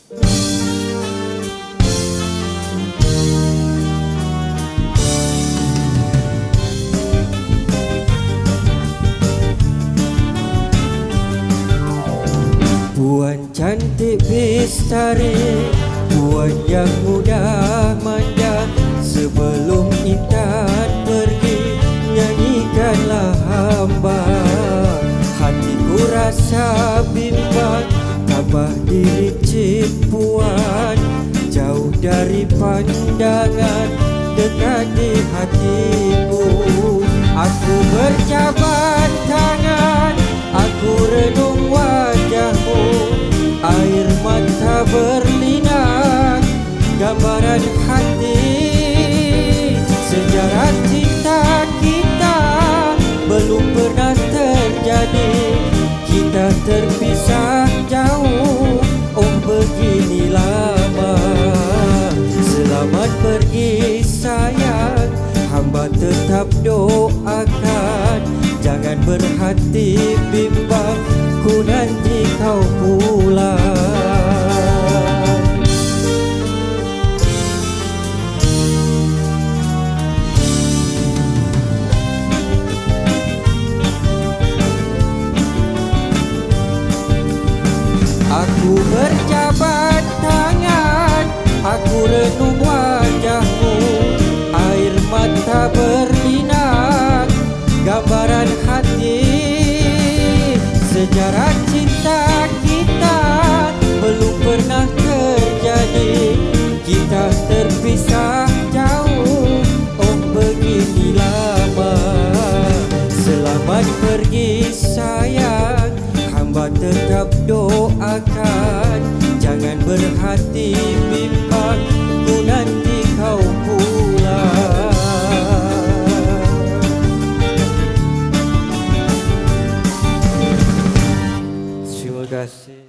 Puan cantik bestari, puan yang mudah manja. Sebelum intan pergi, nyanyikanlah hamba. Hatiku rasa bimbang, tambah diri cik puan. Jauh dari pandangan, dekat di hatiku. Aku berjabat tangan, aku renung wajahmu. Air mata berlinang, gambaran hati. Sejarah cinta kita belum pernah terjadi. Kita terpisah jauh, oh begini lama. Selamat pergi sayang, hamba tetap doakan. Jangan berhati bimbang, ku nanti kau pulang. Aku berjabat tangan, aku renung wajahmu. Air mata berlinang, gambaran hati. Sejarah cinta kita belum pernah terjadi. Kita terpisah jauh, oh begini lama. Selamat pergi sayang, hamba tetap doakan. Jangan berhati bimbang, ku nanti kau pulang. Terima kasih.